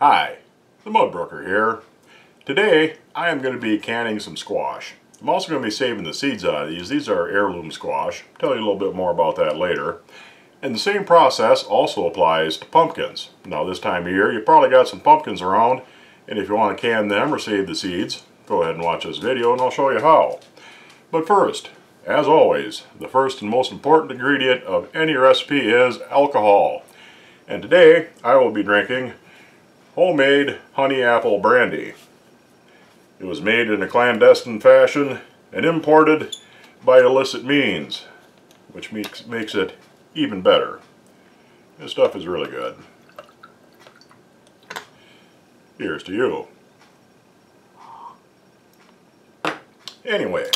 Hi, the Mud Brooker here. Today I am going to be canning some squash. I'm also going to be saving the seeds out of these. These are heirloom squash. I'll tell you a little bit more about that later. And the same process also applies to pumpkins. Now this time of year you probably got some pumpkins around, and if you want to can them or save the seeds, go ahead and watch this video and I'll show you how. But first, as always, the first and most important ingredient of any recipe is alcohol. And today I will be drinking homemade honey apple brandy. It was made in a clandestine fashion and imported by illicit means, which makes it even better. This stuff is really good. Here's to you. Anyway,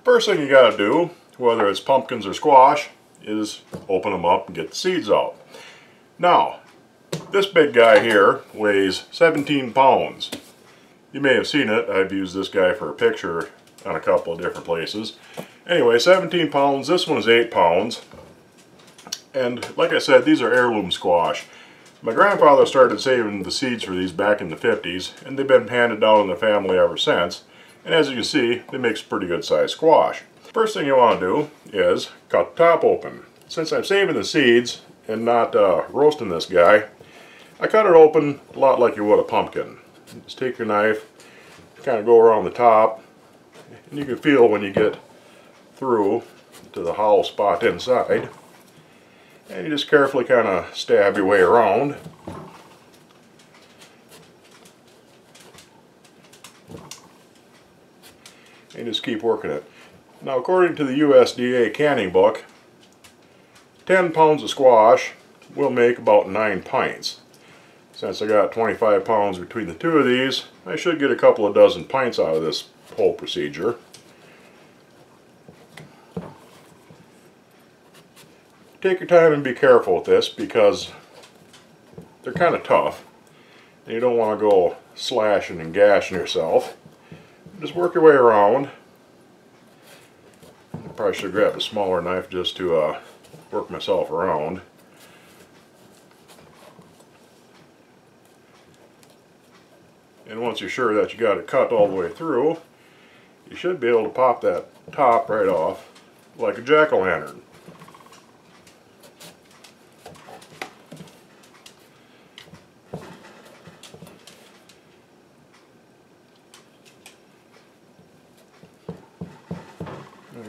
first thing you gotta do, whether it's pumpkins or squash, is open them up and get the seeds out. Now, this big guy here weighs 17 pounds. You may have seen it. I've used this guy for a picture on a couple of different places. Anyway, 17 pounds. This one is 8 pounds. And like I said, these are heirloom squash. My grandfather started saving the seeds for these back in the 50s, and they've been handed down in the family ever since. And as you can see, they make some pretty good sized squash. First thing you want to do is cut the top open. Since I'm saving the seeds and not roasting this guy, I cut it open a lot like you would a pumpkin. Just take your knife, kind of go around the top, and you can feel when you get through to the hollow spot inside. And you just carefully kind of stab your way around. And just keep working it. Now, according to the USDA canning book, 10 pounds of squash will make about 9 pints. Since I got 25 pounds between the two of these, I should get a couple of dozen pints out of this whole procedure. Take your time and be careful with this because they're kind of tough. And you don't want to go slashing and gashing yourself. Just work your way around. I probably should grab a smaller knife just to work myself around. And once you're sure that you got it cut all the way through, you should be able to pop that top right off like a jack-o'-lantern.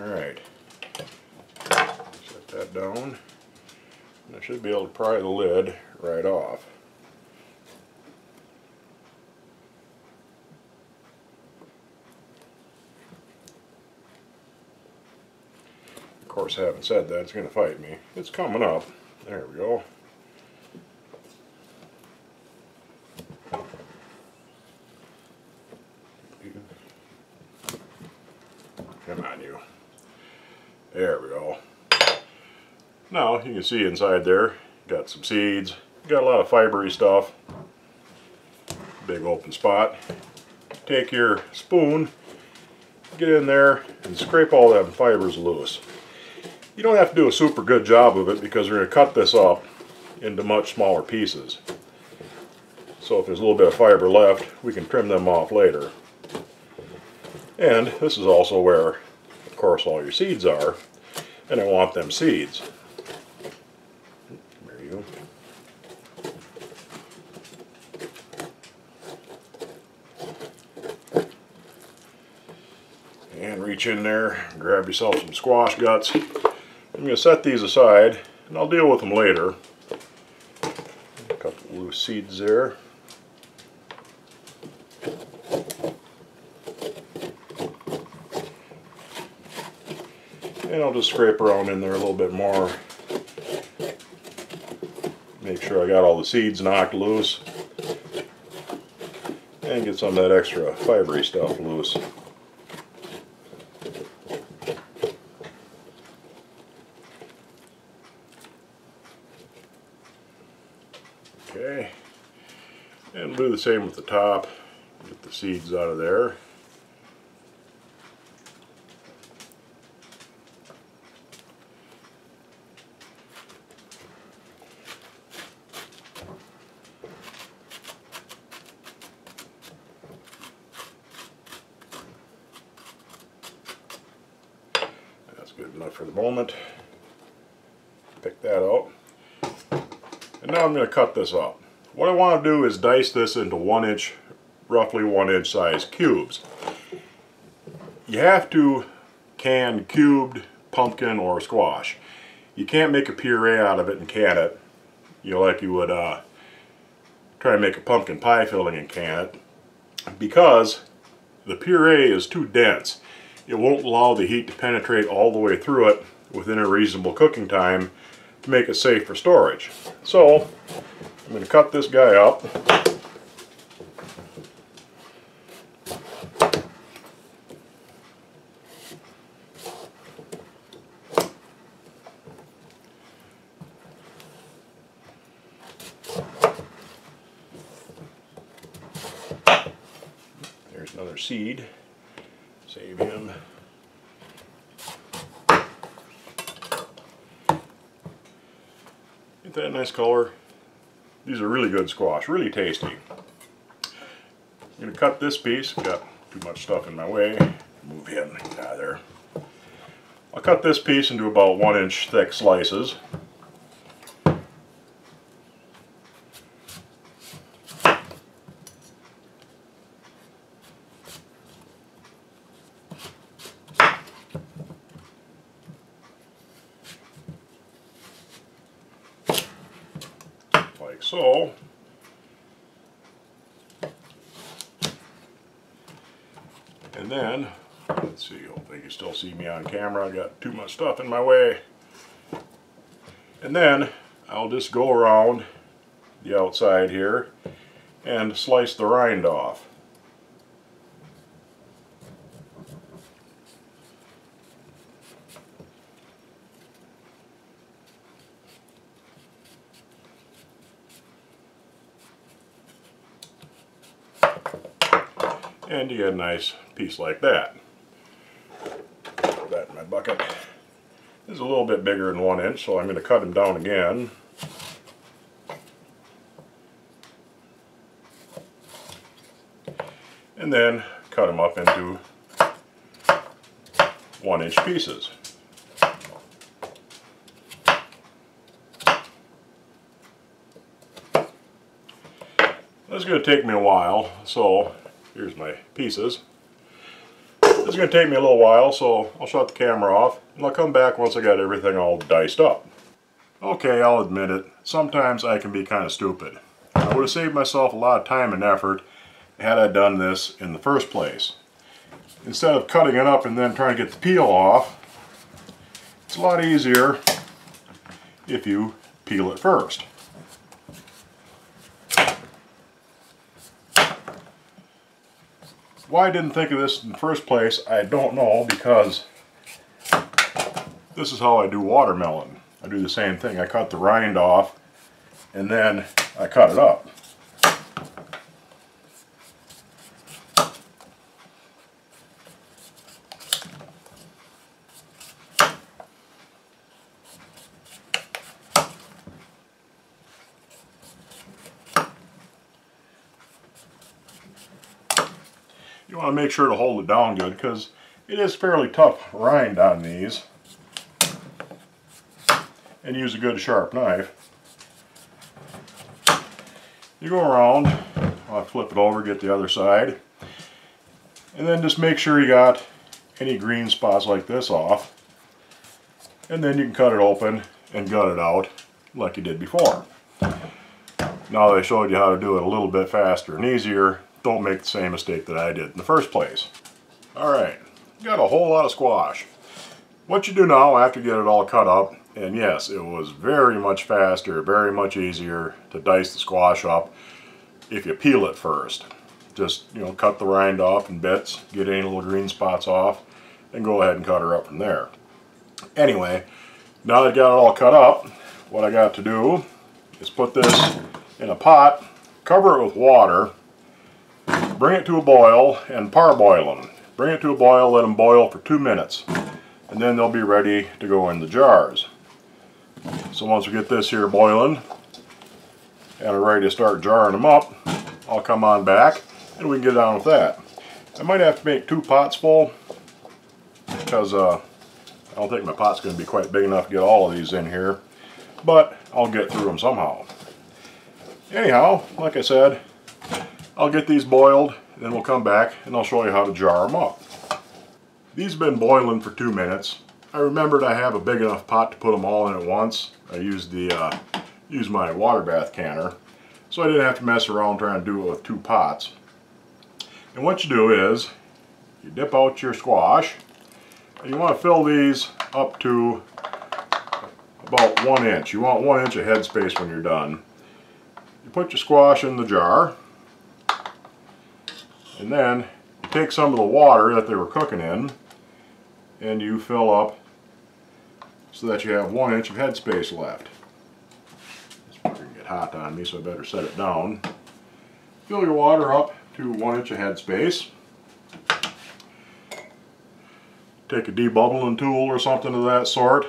Alright, set that down, and I should be able to pry the lid right off. Of course, having said that, it's going to fight me. It's coming up. There we go. Come on, you. There we go. Now, you can see inside there, got some seeds, got a lot of fibery stuff. Big open spot. Take your spoon, get in there, and scrape all them fibers loose. You don't have to do a super good job of it because we're going to cut this up into much smaller pieces. So if there's a little bit of fiber left, we can trim them off later. And this is also where, of course, all your seeds are. And I want them seeds. There you go. And reach in there, grab yourself some squash guts. I'm going to set these aside, and I'll deal with them later. A couple loose seeds there. And I'll just scrape around in there a little bit more. Make sure I got all the seeds knocked loose. And get some of that extra fibery stuff loose. Okay, and we'll do the same with the top. Get the seeds out of there. for the moment. Pick that out. And now I'm going to cut this up. What I want to do is dice this into roughly 1 inch size cubes. You have to can cubed pumpkin or squash. You can't make a puree out of it and can it, like you would try to make a pumpkin pie filling and can it, because the puree is too dense. It won't allow the heat to penetrate all the way through it within a reasonable cooking time to make it safe for storage. So I'm going to cut this guy up. There's another seed. Save him. Isn't that a nice color? These are really good squash, really tasty. I'm going to cut this piece. Got too much stuff in my way. Move him out of there. I'll cut this piece into about 1 inch thick slices. Like so. And then, let's see, hopefully you can still see me on camera. I got too much stuff in my way. And then I'll just go around the outside here and slice the rind off. And you get a nice piece like that. Put that in my bucket. This is a little bit bigger than 1 inch, so I'm going to cut him down again. And then cut them up into 1 inch pieces. This is going to take me a while, so here's my pieces. This is going to take me a little while, so I'll shut the camera off and I'll come back once I got everything all diced up. Okay, I'll admit it, sometimes I can be kind of stupid. I would have saved myself a lot of time and effort had I done this in the first place. Instead of cutting it up and then trying to get the peel off, it's a lot easier if you peel it first. Why I didn't think of this in the first place, I don't know, because this is how I do watermelon. I do the same thing. I cut the rind off and then I cut it up. You want to make sure to hold it down good, because it is fairly tough rind on these. And use a good sharp knife. You go around, I'll flip it over, get the other side, and then just make sure you got any green spots like this off, and then you can cut it open and gut it out like you did before. Now that I showed you how to do it a little bit faster and easier, don't make the same mistake that I did in the first place. Alright, got a whole lot of squash. What you do now after you get it all cut up, and yes, it was very much faster, very much easier to dice the squash up if you peel it first. Just, cut the rind off in bits, get any little green spots off, and go ahead and cut her up from there. Anyway, now that I got it all cut up, what I got to do is put this in a pot, cover it with water, bring it to a boil, and parboil them. Bring it to a boil, let them boil for 2 minutes, and then they'll be ready to go in the jars. So once we get this here boiling and are ready to start jarring them up, I'll come on back and we can get on with that. I might have to make 2 pots full because I I don't think my pot's going to be quite big enough to get all of these in here, but I'll get through them somehow. Anyhow, like I said, I'll get these boiled, then we'll come back and I'll show you how to jar them up. These have been boiling for 2 minutes. I remembered I have a big enough pot to put them all in at once. I used my water bath canner, so I didn't have to mess around trying to do it with 2 pots. And what you do is, you dip out your squash, and you want to fill these up to about 1 inch. You want 1 inch of headspace when you're done. You put your squash in the jar, and then you take some of the water that they were cooking in, and you fill up so that you have 1 inch of headspace left. It's going to get hot on me, so I better set it down. Fill your water up to 1 inch of headspace. Take a debubbling tool or something of that sort.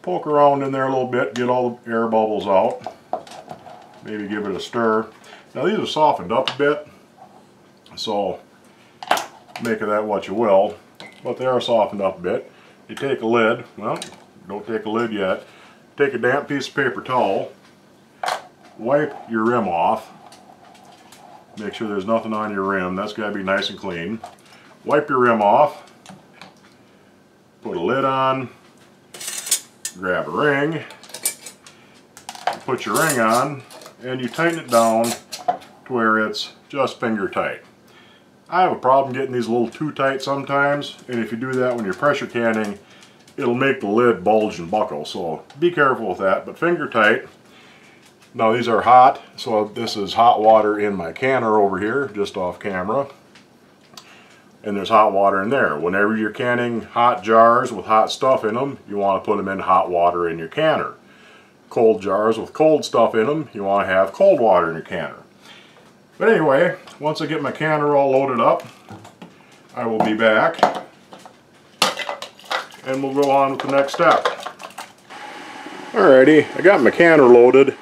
Poke around in there a little bit, get all the air bubbles out. Maybe give it a stir. Now these are softened up a bit, so make of that what you will, but they are softened up a bit. You take a lid, well, don't take a lid yet. Take a damp piece of paper towel, wipe your rim off. Make sure there's nothing on your rim. That's got to be nice and clean. Wipe your rim off, put a lid on, grab a ring, put your ring on, and you tighten it down to where it's just finger tight. I have a problem getting these a little too tight sometimes, and if you do that when you're pressure canning, it'll make the lid bulge and buckle, so be careful with that, but finger tight. Now these are hot, so this is hot water in my canner over here, just off camera. And there's hot water in there. Whenever you're canning hot jars with hot stuff in them, you want to put them in hot water in your canner. Cold jars with cold stuff in them, you want to have cold water in your canner. But anyway, once I get my canner all loaded up, I will be back and we'll go on with the next step. Alrighty, I got my canner loaded.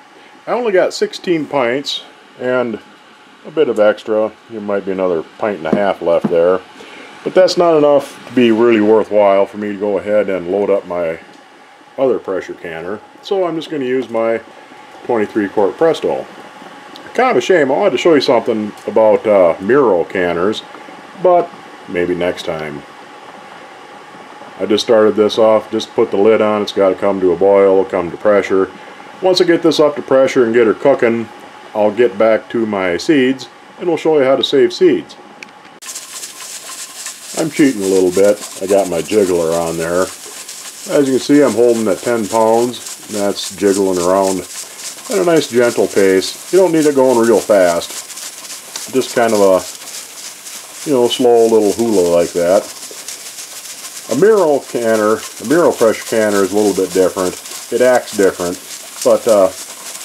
I only got 16 pints and a bit of extra. There might be another pint and a half left there. But that's not enough to be really worthwhile for me to go ahead and load up my other pressure canner. So I'm just going to use my 23 quart Presto. Kind of a shame. I wanted to show you something about Miro canners, but maybe next time. I just started this off, just put the lid on. It's got to come to a boil, come to pressure. Once I get this up to pressure and get her cooking, I'll get back to my seeds and we'll show you how to save seeds. I'm cheating a little bit. I got my jiggler on there. As you can see, I'm holding at 10 pounds, and that's jiggling around at a nice gentle pace. You don't need it going real fast. Just kind of a, slow little hula like that. A Miro canner, a Miro pressure canner is a little bit different. It acts different, but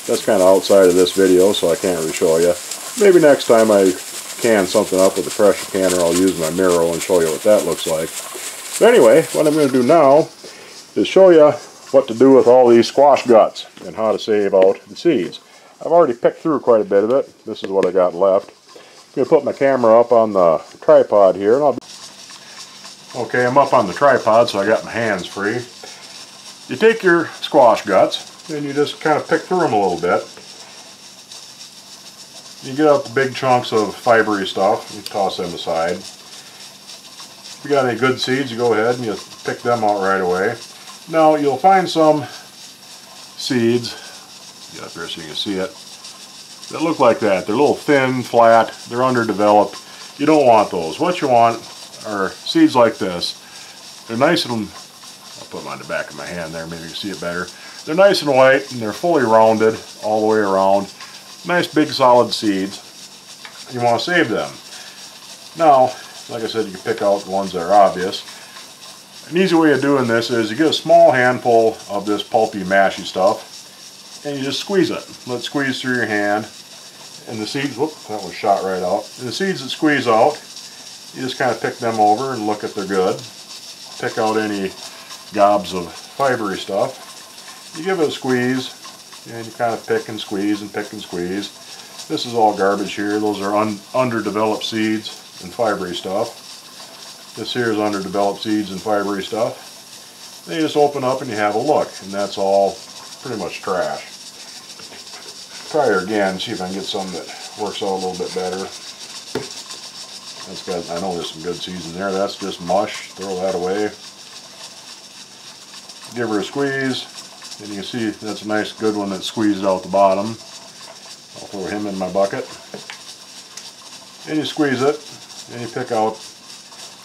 that's kind of outside of this video, so I can't really show you. Maybe next time I can something up with a pressure canner, I'll use my Miro and show you what that looks like. But anyway, what I'm going to do now is show you what to do with all these squash guts and how to save out the seeds. I've already picked through quite a bit of it. This is what I got left. I'm going to put my camera up on the tripod here. And okay, I'm up on the tripod, so I got my hands free. You take your squash guts and you just kind of pick through them a little bit. You get out the big chunks of fibery stuff, you toss them aside. If you got any good seeds, you go ahead and you pick them out right away. Now you'll find some seeds, get up here so you can see it, that look like that. They're a little thin, flat, they're underdeveloped. You don't want those. What you want are seeds like this. They're nice and, I'll put them on the back of my hand there, maybe you can see it better. They're nice and white and they're fully rounded all the way around. Nice big solid seeds. You want to save them. Now, like I said, you can pick out the ones that are obvious. An easy way of doing this is you get a small handful of this pulpy mashy stuff and you just squeeze it. Let it squeeze through your hand, and the seeds, whoop, that was shot right out. And the seeds that squeeze out, you just kind of pick them over and look at they're good. Pick out any gobs of fibery stuff. You give it a squeeze and you kind of pick and squeeze and pick and squeeze. This is all garbage here. Those are underdeveloped seeds and fibery stuff. This here is underdeveloped seeds and fibery stuff. Then you just open up and you have a look, and that's all pretty much trash. Try her again, see if I can get some that works out a little bit better. That's got, I know there's some good seeds in there. That's just mush. Throw that away. Give her a squeeze, and you can see that's a nice good one that squeezed out the bottom. I'll throw him in my bucket. And you squeeze it, and you pick out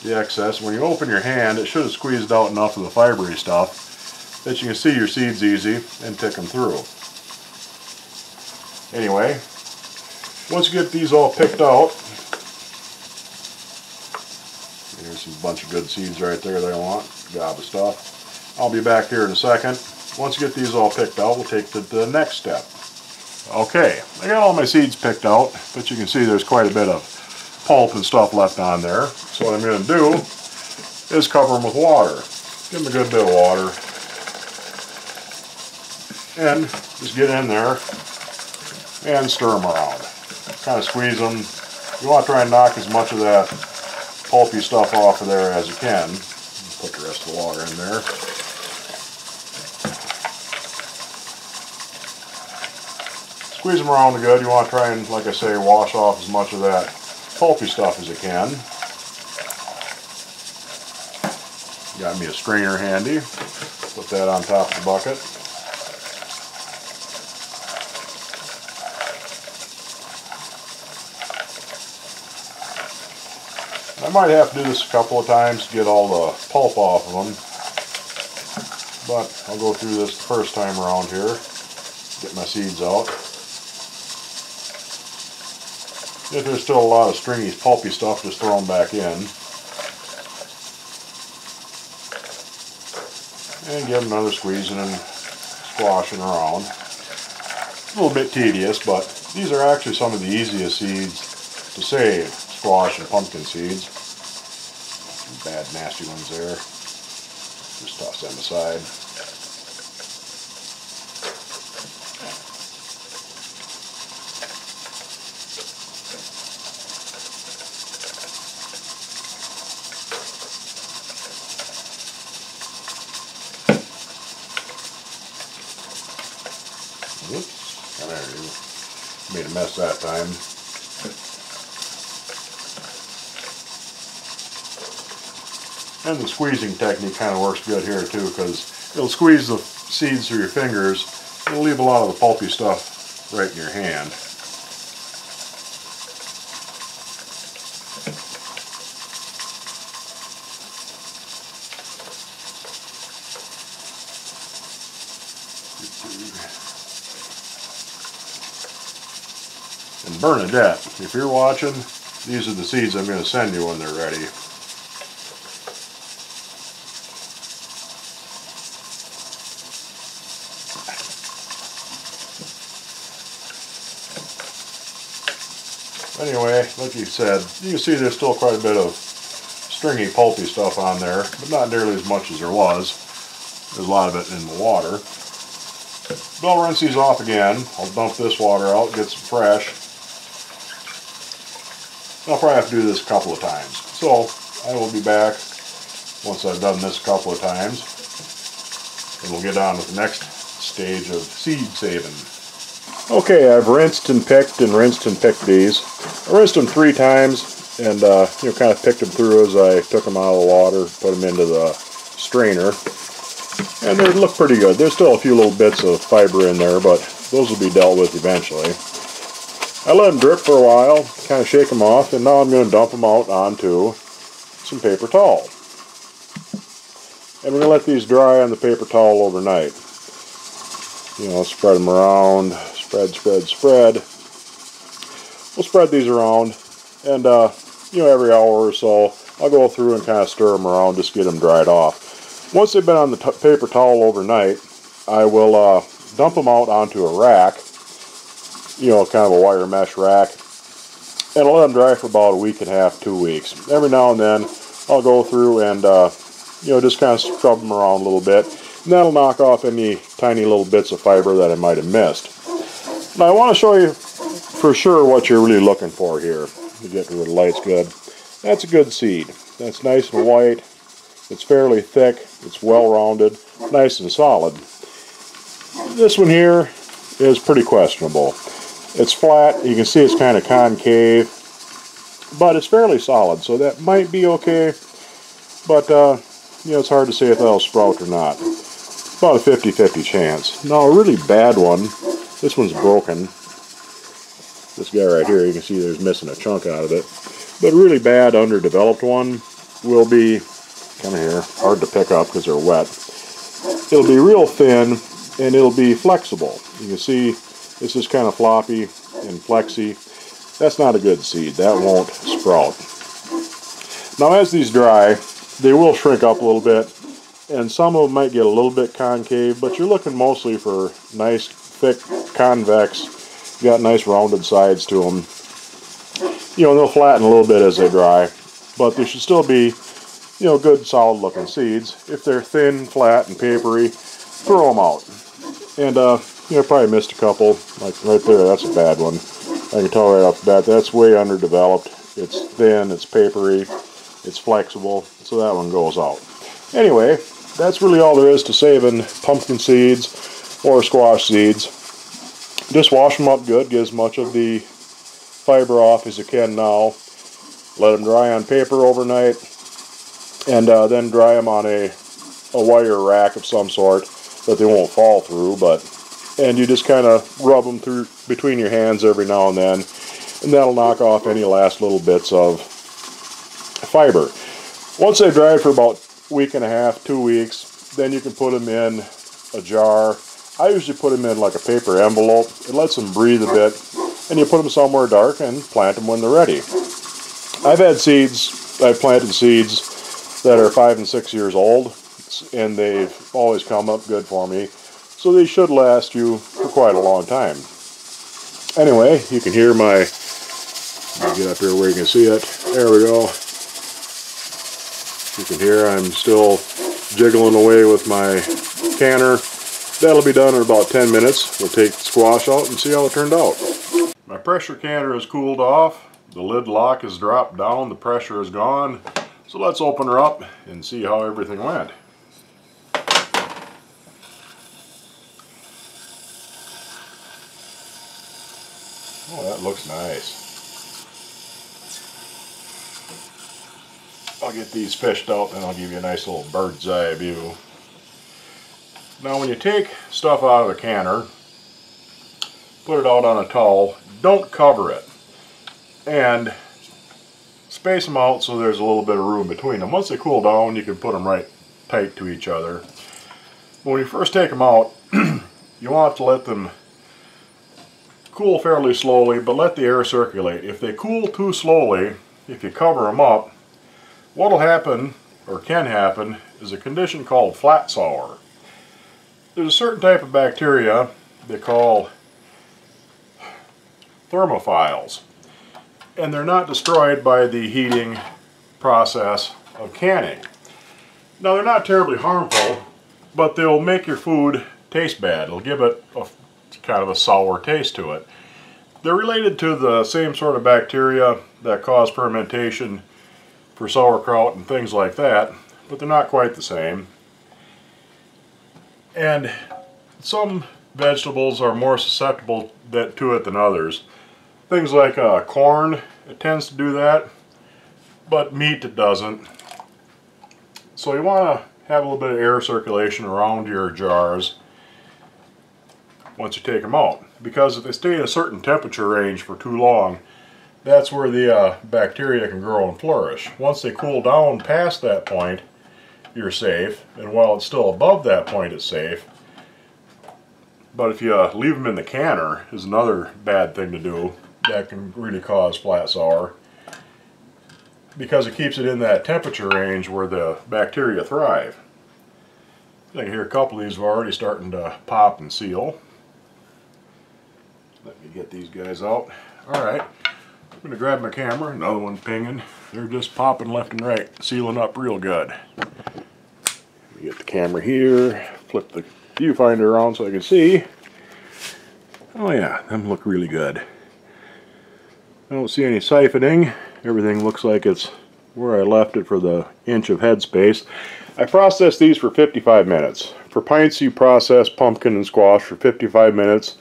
the excess. When you open your hand, it should have squeezed out enough of the fibery stuff that you can see your seeds easy and pick them through. Anyway, once you get these all picked out, here's a bunch of good seeds right there that I want, gob of stuff. I'll be back here in a second. Once you get these all picked out, we'll take to the next step. Okay, I got all my seeds picked out, but you can see there's quite a bit of pulp and stuff left on there. So what I'm going to do is cover them with water. Give them a good bit of water. And just get in there and stir them around. Kind of squeeze them. You want to try and knock as much of that pulpy stuff off of there as you can. Put the rest of the water in there. Squeeze them around good. You want to try and, like I say, wash off as much of that pulpy stuff as you can. Got me a strainer handy. Put that on top of the bucket. I might have to do this a couple of times to get all the pulp off of them, but I'll go through this the first time around here, get my seeds out. If there's still a lot of stringy, pulpy stuff, just throw them back in. And give them another squeezing and squashing around. A little bit tedious, but these are actually some of the easiest seeds to save. Squash and pumpkin seeds. Some bad nasty ones there. Just toss them aside. Oops, there you go. Made a mess that time. And the squeezing technique kind of works good here too, because it'll squeeze the seeds through your fingers. It'll leave a lot of the pulpy stuff right in your hand. And Bernadette, if you're watching, these are the seeds I'm going to send you when they're ready. Anyway, like you said, you can see there's still quite a bit of stringy, pulpy stuff on there, but not nearly as much as there was. There's a lot of it in the water. But I'll rinse these off again. I'll dump this water out, get some fresh. I'll probably have to do this a couple of times. So I will be back once I've done this a couple of times. And we'll get on with the next stage of seed saving. Okay, I've rinsed and picked these. I rinsed them 3 times and kind of picked them through as I took them out of the water, put them into the strainer. And they look pretty good. There's still a few little bits of fiber in there, but those will be dealt with eventually. I let them drip for a while, kind of shake them off, and now I'm going to dump them out onto some paper towel. And we're going to let these dry on the paper towel overnight. You know, spread them around, spread. We'll spread these around, and every hour or so, I'll go through and kind of stir them around, just get them dried off. Once they've been on the paper towel overnight, I will dump them out onto a rack, kind of a wire mesh rack, and I'll let them dry for about a week and a half, 2 weeks. Every now and then, I'll go through and just kind of scrub them around a little bit, and that'll knock off any tiny little bits of fiber that I might have missed. Now I want to show you for sure what you're really looking for here. You get where the light's good. That's a good seed. That's nice and white. It's fairly thick, it's well-rounded, nice and solid. This one here is pretty questionable. It's flat, you can see it's kind of concave, but it's fairly solid, so that might be okay, but you know, it's hard to say if that'll sprout or not. About a 50-50 chance. Now a really bad one, this one's broken. This guy right here, you can see there's missing a chunk out of it. But a really bad underdeveloped one will be, kind of here, hard to pick up because they're wet. It'll be real thin and it'll be flexible. You can see this is kind of floppy and flexy. That's not a good seed. That won't sprout. Now as these dry, they will shrink up a little bit, and some of them might get a little bit concave, but you're looking mostly for nice, thick, convex, got nice rounded sides to them. You know, they'll flatten a little bit as they dry, but they should still be, you know, good, solid looking seeds. If they're thin, flat, and papery, throw them out. And, you know, probably missed a couple, like right there, that's a bad one. I can tell right off the bat, that's way underdeveloped. It's thin, it's papery, it's flexible, so that one goes out. Anyway, that's really all there is to saving pumpkin seeds or squash seeds. Just wash them up good, get as much of the fiber off as you can now. Let them dry on paper overnight, and then dry them on a wire rack of some sort that they won't fall through, and you just kind of rub them through between your hands every now and then, and that'll knock off any last little bits of fiber. Once they've dried for about a week and a half, 2 weeks, then you can put them in a jar. I usually put them in like a paper envelope. It lets them breathe a bit, and you put them somewhere dark and plant them when they're ready. I've planted seeds that are 5 and 6 years old, and they've always come up good for me, so they should last you for quite a long time. Anyway, you can hear my, let me get up here where you can see it, there we go. You can hear I'm still jiggling away with my canner. That'll be done in about 10 minutes. We'll take the squash out and see how it turned out. My pressure canner has cooled off, the lid lock has dropped down, the pressure is gone, so let's open her up and see how everything went. Oh, that looks nice. I'll get these fished out and I'll give you a nice little bird's eye view. Now when you take stuff out of the canner, put it out on a towel, don't cover it, and space them out so there's a little bit of room between them. Once they cool down, you can put them right tight to each other. When you first take them out, you want to let them cool fairly slowly, but let the air circulate. If they cool too slowly, if you cover them up, what will happen, or can happen, is a condition called flat sour. There's a certain type of bacteria they call thermophiles, and they're not destroyed by the heating process of canning. Now they're not terribly harmful, but they'll make your food taste bad. It'll give it a kind of a sour taste to it. They're related to the same sort of bacteria that cause fermentation for sauerkraut and things like that, but they're not quite the same. And some vegetables are more susceptible to it than others. Things like corn, it tends to do that, but meat it doesn't. So you want to have a little bit of air circulation around your jars once you take them out, because if they stay in a certain temperature range for too long, that's where the bacteria can grow and flourish. Once they cool down past that point, you're safe, and while it's still above that point, it's safe. But if you leave them in the canner, is another bad thing to do. That can really cause flat sour, because it keeps it in that temperature range where the bacteria thrive. I can hear a couple of these are already starting to pop and seal. Let me get these guys out. Alright, I'm going to grab my camera, another one pinging. They're just popping left and right, sealing up real good. Let me get the camera here, flip the viewfinder around so I can see. Oh yeah, them look really good. I don't see any siphoning. Everything looks like it's where I left it for the inch of headspace. I processed these for 55 minutes. For pints, you process pumpkin and squash for 55 minutes,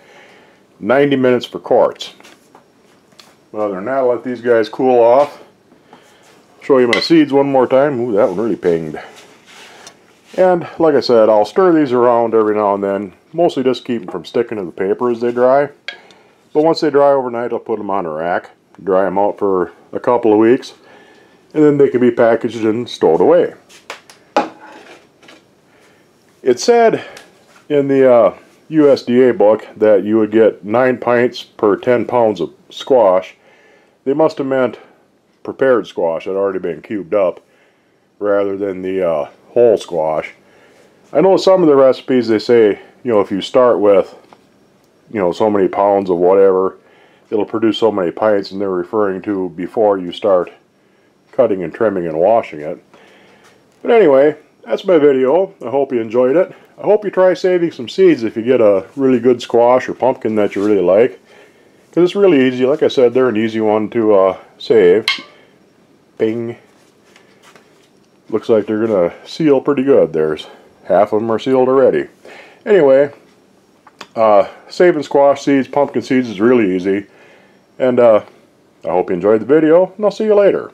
90 minutes for quarts. But other than that, I'll let these guys cool off. Show you my seeds one more time. Ooh, that one really pinged. And like I said, I'll stir these around every now and then, mostly just keep them from sticking to the paper as they dry. But once they dry overnight, I'll put them on a rack, dry them out for a couple of weeks, and then they can be packaged and stowed away. It said in the USDA book that you would get 9 pints per 10 pounds of squash. They must have meant prepared squash that had already been cubed up, rather than the whole squash. I know some of the recipes they say, you know, if you start with, you know, so many pounds of whatever, it'll produce so many pints, and they're referring to before you start cutting and trimming and washing it. But anyway, that's my video. I hope you enjoyed it. I hope you try saving some seeds if you get a really good squash or pumpkin that you really like, because it's really easy. Like I said, they're an easy one to save. Bing. Looks like they're gonna seal pretty good. There's half of them are sealed already. Anyway, saving squash seeds, pumpkin seeds is really easy. And I hope you enjoyed the video, and I'll see you later.